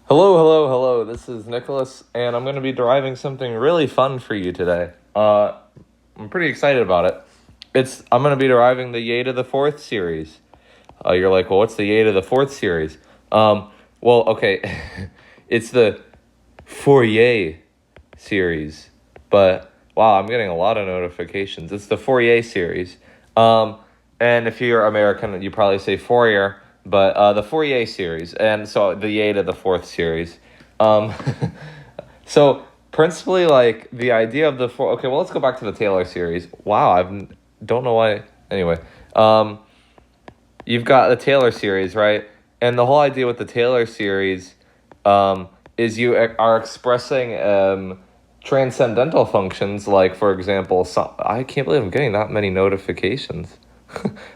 Hello, hello, hello. This is Nicholas, and I'm going to be deriving something really fun for you today. I'm pretty excited about it. I'm going to be deriving the y to the fourth series. You're like, well, what's the y to the fourth series? Okay, it's the Fourier series. But wow, I'm getting a lot of notifications. It's the Fourier series. And if you're American, you probably say Fourier, but the Fourier series, and so the y to the fourth series. Um, so principally, like the idea of the four. Okay, well, let's go back to the Taylor series. Wow, don't know why. Anyway, you've got the Taylor series, right? And the whole idea with the Taylor series, is you are expressing transcendental functions, like for example, I can't believe I'm getting that many notifications.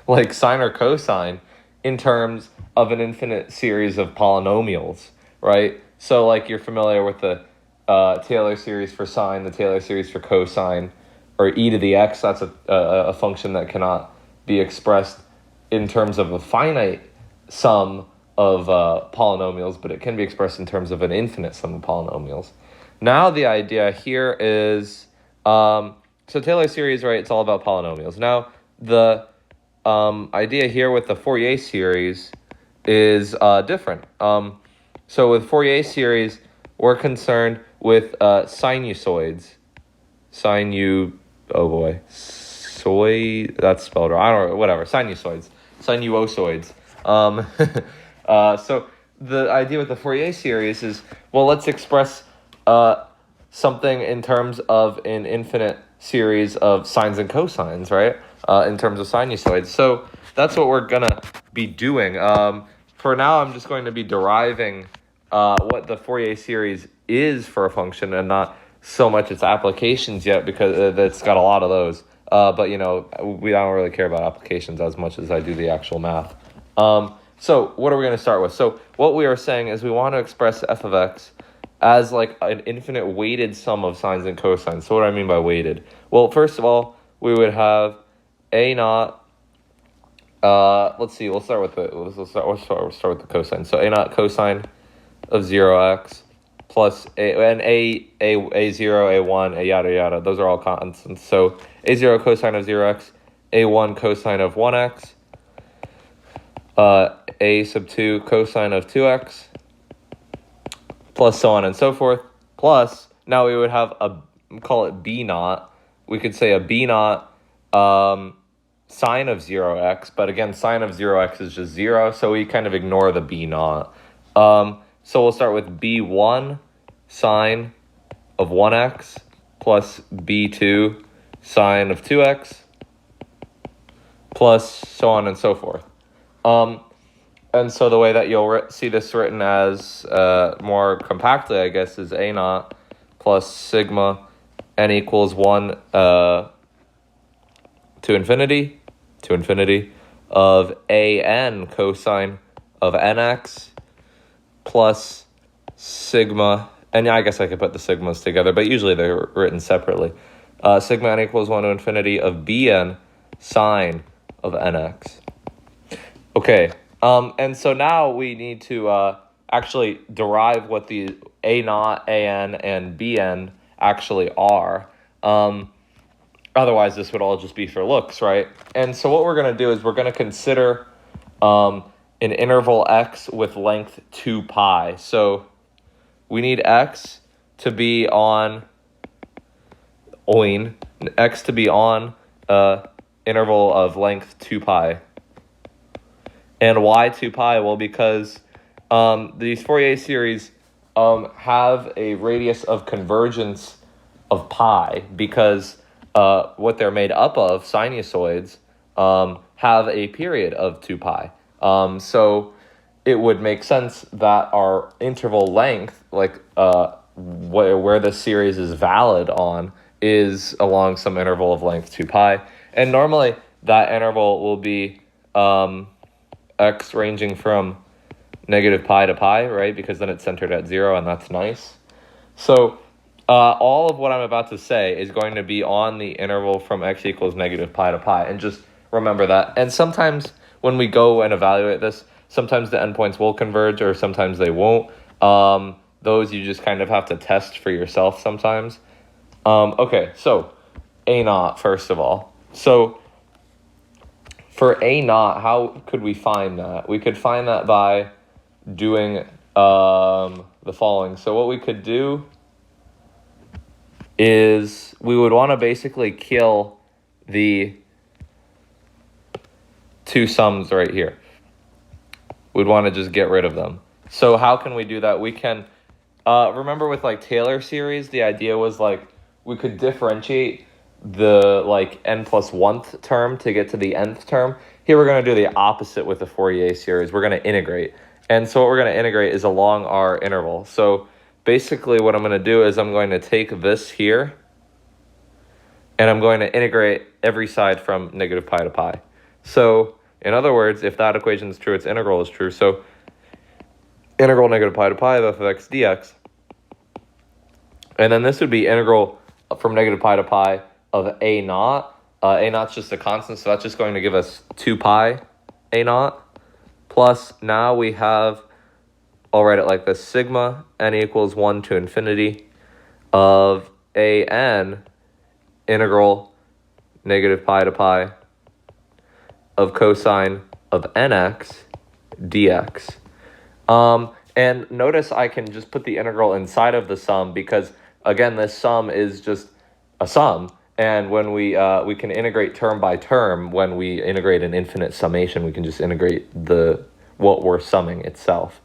Like sine or cosine in terms of an infinite series of polynomials, right? So like you're familiar with the Taylor series for sine, the Taylor series for cosine, or e to the x. That's a function that cannot be expressed in terms of a finite sum of polynomials, but it can be expressed in terms of an infinite sum of polynomials. Now the idea here is, so Taylor series, right, it's all about polynomials. Now the idea here with the Fourier series is different. So with Fourier series, we're concerned with sinusoids. Oh boy, that's spelled wrong. I don't know, whatever, sinusoids. So the idea with the Fourier series is, well, let's express something in terms of an infinite series of sines and cosines, right? In terms of sinusoids. So that's what we're going to be doing. For now, I'm just going to be deriving what the Fourier series is for a function and not so much its applications yet, because it's got a lot of those. But, I don't really care about applications as much as I do the actual math. So what are we going to start with? So what we are saying is we want to express f of x as like an infinite weighted sum of sines and cosines. So what do I mean by weighted? Well, first of all, we would have a naught. Let's see. We'll start with the cosine. So a naught cosine of 0x plus a0, a1, a yada yada. Those are all constants. So a0 cosine of 0x, a1 cosine of 1x, a sub 2 cosine of 2x, plus so on and so forth. Plus, now we would have call it b naught. We could say a b naught sine of 0x, but again, sine of 0x is just 0, so we kind of ignore the b naught. So we'll start with b1 sine of 1x plus b2 sine of 2x plus so on and so forth. And so the way that you'll see this written as more compactly, I guess, is a naught plus sigma n equals 1 to infinity of an cosine of nx plus sigma, and I guess I could put the sigmas together, but usually they're written separately. Sigma n equals 1 to infinity of bn sine of nx. Okay, and so now we need to actually derive what the a naught, an, and bn actually are. Otherwise, this would all just be for looks, right? And so what we're going to do is we're going to consider an interval x with length 2 pi. So we need x to be on interval of length 2 pi. And why 2 pi? Well, because these Fourier series have a radius of convergence of pi, because what they're made up of, sinusoids, have a period of 2 pi. So it would make sense that our interval length, like where the series is valid on, is along some interval of length 2 pi. And normally that interval will be x ranging from negative pi to pi, right? Because then it's centered at 0, and that's nice. So all of what I'm about to say is going to be on the interval from x equals negative pi to pi. And just remember that. And sometimes when we go and evaluate this, sometimes the endpoints will converge or sometimes they won't. Those you just kind of have to test for yourself sometimes. Okay, so A naught, first of all. So for A naught, how could we find that? We could find that by doing the following. So what we could do is we would want to basically kill the two sums right here. We'd want to just get rid of them. So how can we do that? We can, remember with like Taylor series, the idea was like we could differentiate the like n plus 1th term to get to the nth term. Here we're going to do the opposite with the Fourier series. We're going to integrate. And so what we're going to integrate is along our interval. So basically what I'm going to do is I'm going to take this here and I'm going to integrate every side from negative pi to pi. So in other words, if that equation is true, its integral is true. So integral negative pi to pi of f of x dx. And then this would be integral from negative pi to pi of a naught. A naught's just a constant, so that's just going to give us 2 pi a naught. Plus now we have, I'll write it like this, sigma n equals 1 to infinity of a n integral negative pi to pi of cosine of nx dx. And notice I can just put the integral inside of the sum because, again, this sum is just a sum. And when we can integrate term by term, when we integrate an infinite summation, we can just integrate what we're summing itself.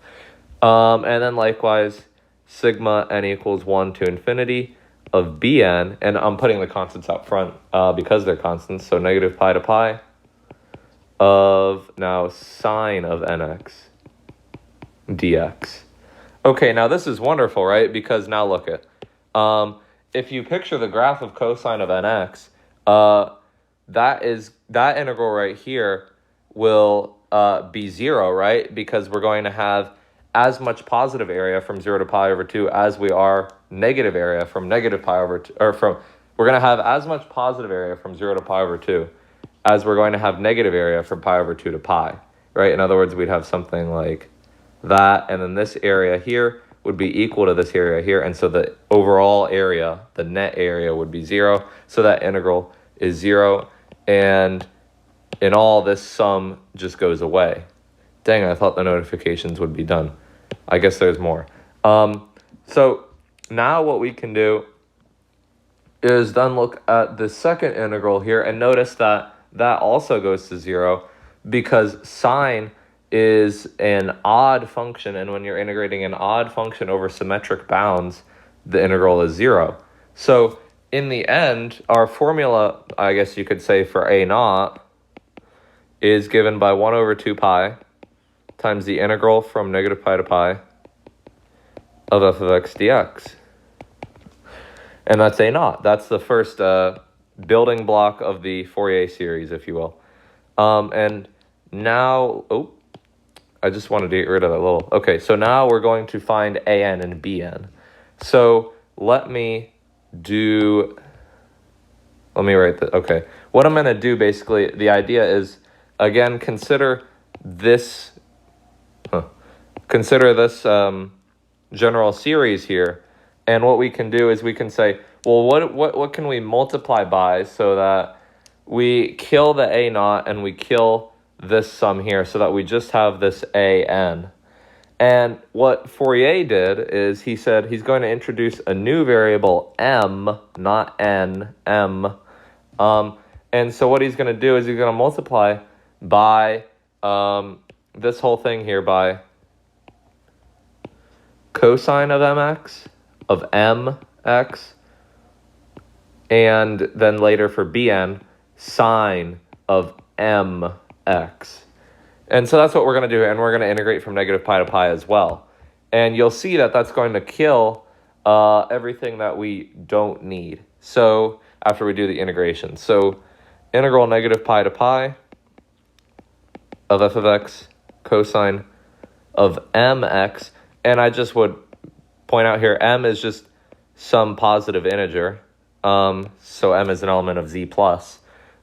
And then likewise, sigma n equals 1 to infinity of bn, and I'm putting the constants up front because they're constants, so negative pi to pi of now sine of nx dx. Okay, now this is wonderful, right? Because now look at, if you picture the graph of cosine of nx, that integral right here will be 0, right? Because we're going to have as much positive area from 0 to pi over 2 as we are negative area from negative pi over 2, we're going to have as much positive area from 0 to pi over 2 as we're going to have negative area from pi over 2 to pi, right? In other words, we'd have something like that, and then this area here would be equal to this area here, and so the overall area, the net area, would be 0, so that integral is 0, and in all, this sum just goes away. Dang, I thought the notifications would be done. I guess there's more. So now what we can do is then look at the second integral here and notice that that also goes to 0 because sine is an odd function, and when you're integrating an odd function over symmetric bounds, the integral is 0. So in the end, our formula, I guess you could say, for a naught is given by 1 over 2 pi times the integral from negative pi to pi of f of x dx. And that's a naught. That's the first building block of the Fourier series, if you will. And now, I just wanted to get rid of that little. Okay, so now we're going to find an and bn. So let me write that. Okay, what I'm going to do basically, the idea is, again, consider this general series here. And what we can do is we can say, well, what can we multiply by so that we kill the a naught and we kill this sum here so that we just have this an. And what Fourier did is he said he's going to introduce a new variable m, not n, m. And so what he's going to do is he's going to multiply by this whole thing here by cosine of mx, of mx, and then later for bn, sine of mx. And so that's what we're going to do, and we're going to integrate from negative pi to pi as well. And you'll see that that's going to kill everything that we don't need. So after we do the integration. So integral negative pi to pi of f of x cosine of mx. And I just would point out here, m is just some positive integer. So m is an element of z plus.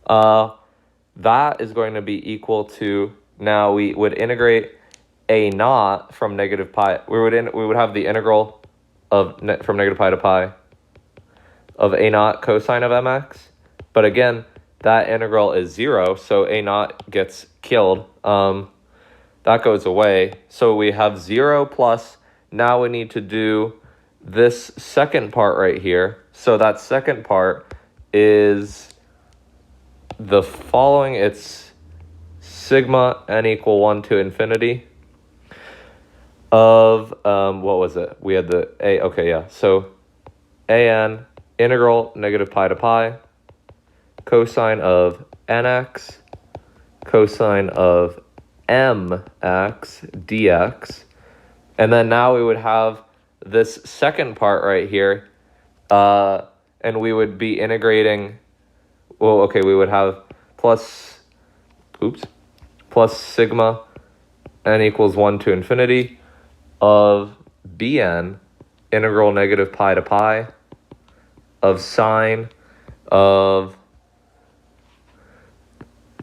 That is going to be equal to, now we would integrate a naught from negative pi. We would have the integral of from negative pi to pi of a naught cosine of mx. But again, that integral is 0, so a naught gets killed. That goes away. So we have 0 plus, now we need to do this second part right here. So that second part is the following. It's sigma n equal 1 to infinity of, what was it? We had the a, okay, yeah. So an integral negative pi to pi, cosine of nx, cosine of mx dx. And then now we would have this second part right here, and we would be integrating, well, okay, we would have plus sigma n equals 1 to infinity of bn integral negative pi to pi of sine of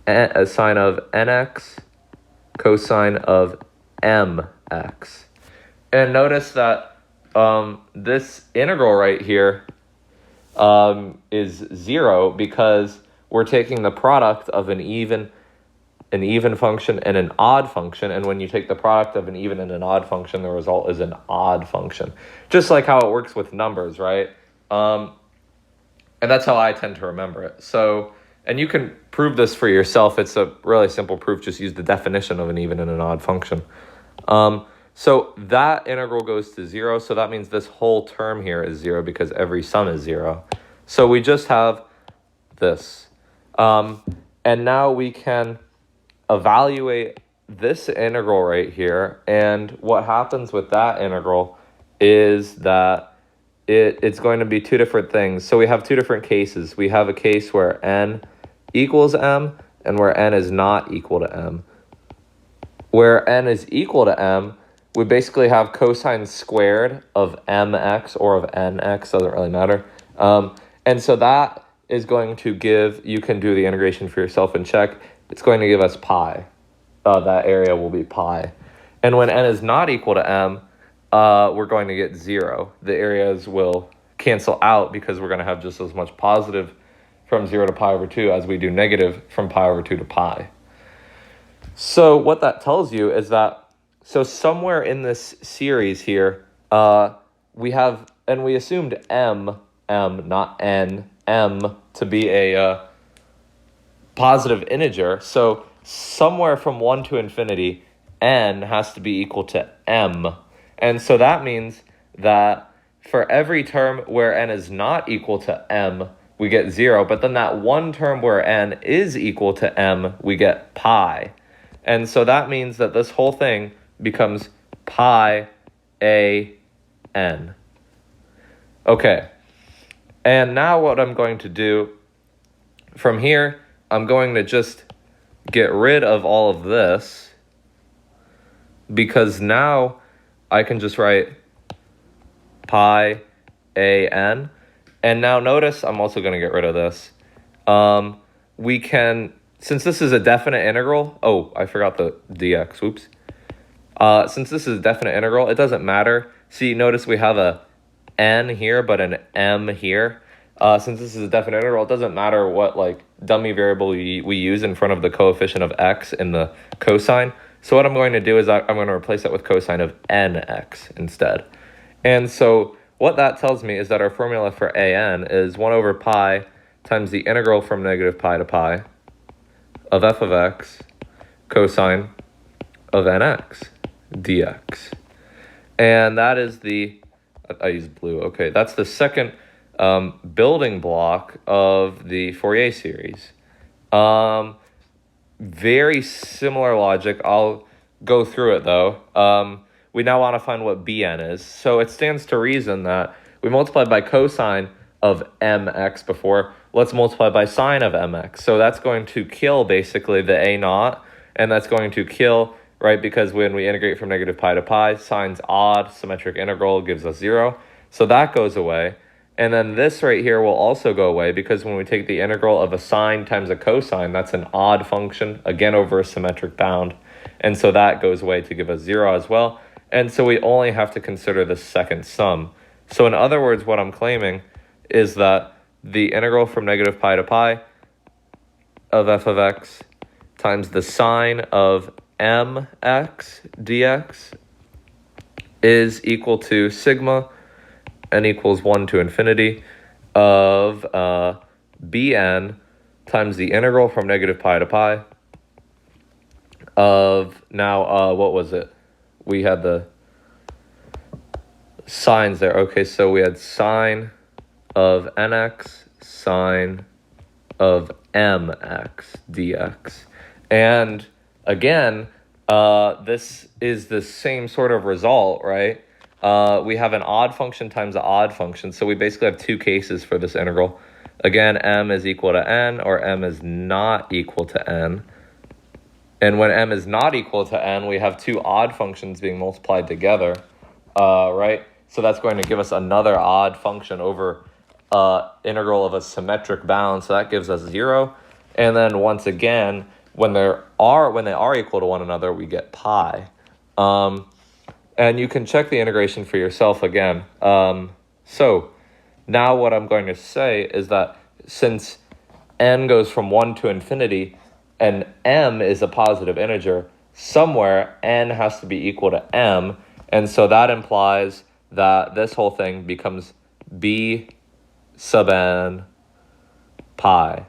nx cosine of mx. And notice that this integral right here is 0 because we're taking the product of an even function and an odd function, and when you take the product of an even and an odd function, the result is an odd function. Just like how it works with numbers, right? And that's how I tend to remember it. So, and you can prove this for yourself. It's a really simple proof. Just use the definition of an even and an odd function. So that integral goes to 0. So that means this whole term here is 0 because every sum is 0. So we just have this. And now we can evaluate this integral right here. And what happens with that integral is that it's going to be two different things. So we have two different cases. We have a case where n equals m and where n is not equal to m. Where n is equal to m, we basically have cosine squared of mx or of nx, doesn't really matter. And so that is going to give, you can do the integration for yourself and check, it's going to give us pi. That area will be pi. And when n is not equal to m, we're going to get 0. The areas will cancel out because we're going to have just as much positive from 0 to pi over 2 as we do negative from pi over 2 to pi. So what that tells you is that, so somewhere in this series here, we have, and we assumed m, not n, m to be a positive integer. So somewhere from 1 to infinity, n has to be equal to m. And so that means that for every term where n is not equal to m, we get 0. But then that one term where n is equal to m, we get pi. And so that means that this whole thing becomes pi a n. Okay. And now what I'm going to do from here, I'm going to just get rid of all of this because now I can just write pi a n. And now notice I'm also going to get rid of this. We can, since this is a definite integral, oh, I forgot the dx, oops. Since this is a definite integral, it doesn't matter. See, notice we have a n here, but an m here. Since this is a definite integral, it doesn't matter what like dummy variable we use in front of the coefficient of x in the cosine. So what I'm going to do is I'm going to replace that with cosine of nx instead. And so what that tells me is that our formula for an is 1 over pi times the integral from negative pi to pi of f of x cosine of nx dx. And that is the, I used blue, okay, that's the second building block of the Fourier series. Very similar logic. I'll go through it though. We now want to find what bn is. So it stands to reason that we multiplied by cosine of mx before. Let's multiply by sine of mx. So that's going to kill basically the a naught, and that's going to kill, right, because when we integrate from negative pi to pi, sine's odd, symmetric integral gives us 0. So that goes away. And then this right here will also go away because when we take the integral of a sine times a cosine, that's an odd function, again over a symmetric bound. And so that goes away to give us 0 as well. And so we only have to consider the second sum. So in other words, what I'm claiming is that the integral from negative pi to pi of f of x times the sine of mx dx is equal to sigma n equals 1 to infinity of bn times the integral from negative pi to pi of, now, what was it? We had the signs there. Okay, so we had sine of nx, sine of mx dx. And again, this is the same sort of result, right? We have an odd function times an odd function. So we basically have two cases for this integral. Again, m is equal to n, or m is not equal to n. And when m is not equal to n, we have two odd functions being multiplied together, right? So that's going to give us another odd function over integral of a symmetric bound. So that gives us 0. And then once again, when they are equal to one another, we get pi. And you can check the integration for yourself again. So now what I'm going to say is that since n goes from 1 to infinity and m is a positive integer, somewhere n has to be equal to m. And so that implies that this whole thing becomes b sub n pi.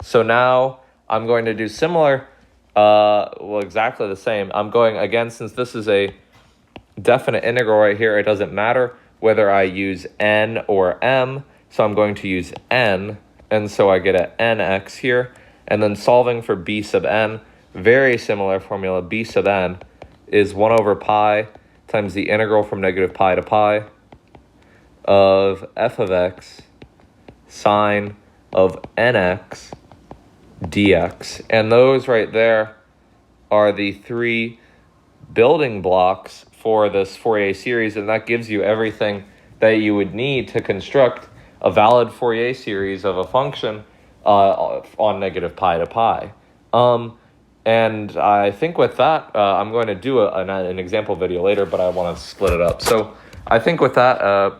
So now I'm going to do similar, well, exactly the same. I'm going, again, since this is a definite integral right here, it doesn't matter whether I use n or m. So I'm going to use n, and so I get a nx here. And then solving for b sub n, very similar formula. B sub n is 1 over pi times the integral from negative pi to pi of f of x sine of nx dx. And those right there are the three building blocks for this Fourier series, and that gives you everything that you would need to construct a valid Fourier series of a function on negative pi to pi. And I think with that, I'm going to do an example video later, but I want to split it up. So I think with that,